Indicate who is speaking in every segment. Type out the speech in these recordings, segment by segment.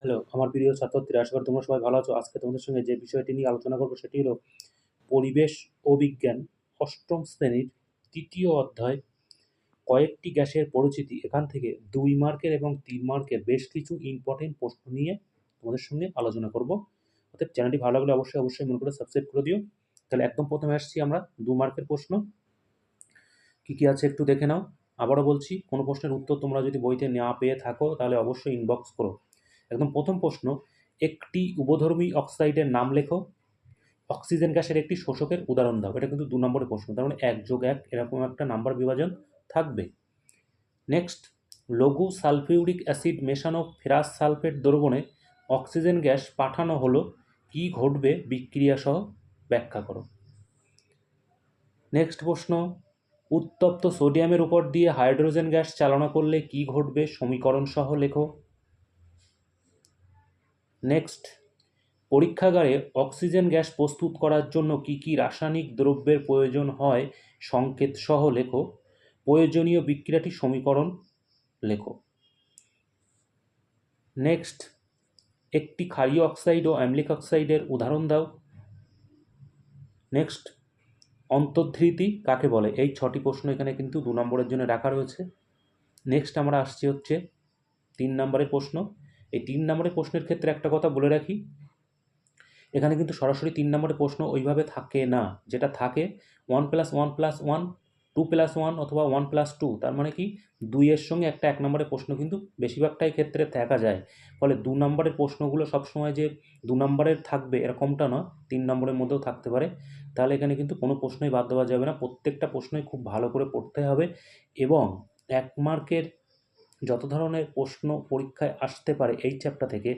Speaker 1: Hello, আমার প্রিয় ছাত্রছাত্রীরা, আশা করি তোমরা সবাই ভালো আছো। আজকে তোমাদের সঙ্গে যে বিষয়টি নিয়ে আলোচনা করব সেটি হলো পরিবেশ ও বিজ্ঞান ৮ম শ্রেণীর ৩য় অধ্যায় কয়েকটি গ্যাসের পরিচিতি। এখান থেকে ২ মার্কের এবং ৩ মার্কের বেশ কিছু ইম্পর্টেন্ট প্রশ্ন নিয়ে তোমাদের সঙ্গে আলোচনা করব। অতএব চ্যানেলটি ভালো লাগলে অবশ্যই মনে করে সাবস্ক্রাইব করে দিও। তাহলে একদম প্রথমে আসছি আমরা ২ মার্কের প্রশ্ন। কি আছে একটু দেখে নাও। আবারও বলছি, কোনো প্রশ্নের উত্তর তোমরা যদি বইতে না পেয়ে থাকো তাহলে অবশ্যই ইনবক্স করো। একদম প্রথম প্রশ্ন, একটি উভধর্মী অক্সাইডের নাম লেখো। অক্সিজেন গ্যাসের একটি শোষকের উদাহরণ দাও। এটা কিন্তু ২ নম্বরের প্রশ্ন, তার মানে ১+১ এরকম একটা নাম্বার বিভাজন থাকবে। নেক্সট, লঘু সালফিউরিক অ্যাসিড মেশানো ফেরাস সালফেট দ্রবণে অক্সিজেন গ্যাস পাঠানো হলো, কি ঘটবে বিক্রিয়া সহ ব্যাখ্যা করো। নেক্সট প্রশ্ন, উত্তপ্ত সোডিয়ামের উপর দিয়ে হাইড্রোজেন গ্যাস চালনা করলে কি ঘটবে সমীকরণ সহ লেখো। নেক্সট, পরীক্ষাগারে অক্সিজেন গ্যাস প্রস্তুত করার জন্য কি কি রাসায়নিক দ্রব্যের প্রয়োজন হয় সংকেত সহ লেখো। প্রয়োজনীয় বিক্রিয়াটি সমীকরণ লেখো। নেক্সট, একটি ক্ষারীয় অক্সাইড ও অ্যামলিক অক্সাইডের উদাহরণ দাও। নেক্সট, অন্তর্ধৃতি কাকে বলে। এই 6টি প্রশ্ন এখানে কিন্তু 2 নম্বরের জন্য রাখা রয়েছে। নেক্সট আমরা আসছি হচ্ছে 3 নম্বরের প্রশ্ন। এই 3 নম্বরের প্রশ্নের ক্ষেত্রে একটা কথা বলে রাখি, এখানে কিন্তু সরাসরি 3 নম্বরের প্রশ্ন ওইভাবে থাকে না। যেটা থাকে 1+1+1, 2+1 অথবা 1+2, তার মানে কি 2 এর সঙ্গে একটা 1 নম্বরের প্রশ্ন কিন্তু বেশিরভাগটাই ক্ষেত্রে দেখা যায়। ফলে 2 নম্বরের প্রশ্নগুলো সবসময় যে 2 নম্বরের থাকবে এরকমটা না, 3 নম্বরের মধ্যেও থাকতে পারে। তাহলে এখানে কিন্তু কোনো প্রশ্নই বাদ দেওয়া যাবে না, প্রত্যেকটা প্রশ্নই খুব ভালো করে পড়তে হবে। এবং 1 মার্কের যত ধরনের প্রশ্ন পরীক্ষায় আসতে পারে এই চ্যাপ্টার থেকে,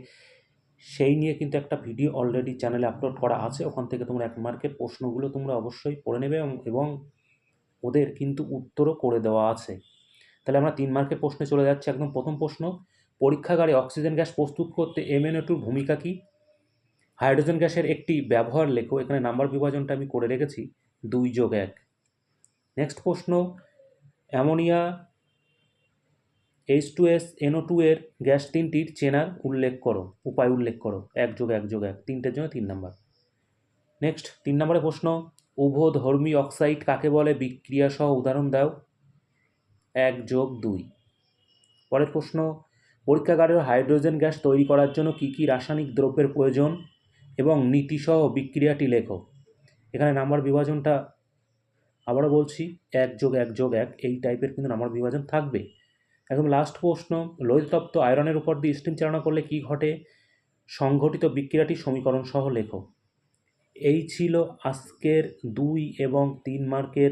Speaker 1: সেই নিয়ে কিন্তু একটা ভিডিও অলরেডি চ্যানেলে আপলোড করা আছে। ওখান থেকে তোমরা 1 মার্কের প্রশ্নগুলো তোমরা অবশ্যই পড়ে নেবে এবং ওদের কিন্তু উত্তরও করে দেওয়া আছে। তাহলে আমরা 3 মার্কের প্রশ্নে চলে যাচ্ছি। একদম প্রথম প্রশ্ন, পরীক্ষাগারে অক্সিজেন গ্যাস প্রস্তুত করতে MnO2 ভূমিকা কী? হাইড্রোজেন গ্যাসের একটি ব্যবহার লেখো। এখানে নাম্বার বিভাজনটা আমি করে রেখেছি 2+1। নেক্সট প্রশ্ন, অ্যামোনিয়া H2S NO2 এর গ্যাস তিনটির চেনার উপায় উল্লেখ করো। 1+1+1, তিনটের জন্য 3 নাম্বার। নেক্সট 3 নম্বরের প্রশ্ন, উভধর্মী অক্সাইড কাকে বলে বিক্রিয়া সহ উদাহরণ দাও। 1+2। পরের প্রশ্ন, পরীক্ষাগারের হাইড্রোজেন গ্যাস তৈরি করার জন্য কি কি রাসায়নিক দ্রব্যের প্রয়োজন এবং নীতিসহ বিক্রিয়াটি লেখো। এখানে নাম্বার বিভাজনটা আবারও বলছি 1+1+1, এই টাইপের কিন্তু নাম্বার বিভাজন থাকবে। একদম লাস্ট প্রশ্ন, লোহিতপ্ত আয়রনের উপর দিয়ে স্টিম চালনা করলে কি ঘটে, সংঘটিত বিক্রিয়াটি সমীকরণ সহ লেখো। এই ছিল আজকের 2 এবং 3 মার্কের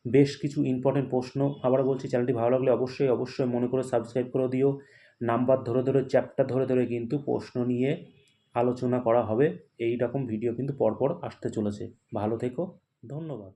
Speaker 1: বেশ কিছু ইম্পর্টেন্ট প্রশ্ন। আবার বলছি, চ্যানেলটি ভালো লাগলে অবশ্যই মনে করে সাবস্ক্রাইব করে দিও। নাম্বার ধরে চ্যাপ্টার ধরে কিন্তু প্রশ্ন নিয়ে আলোচনা করা হবে। এই রকম ভিডিও কিন্তু পরপর আসতে চলেছে। ভালো থেকো, ধন্যবাদ।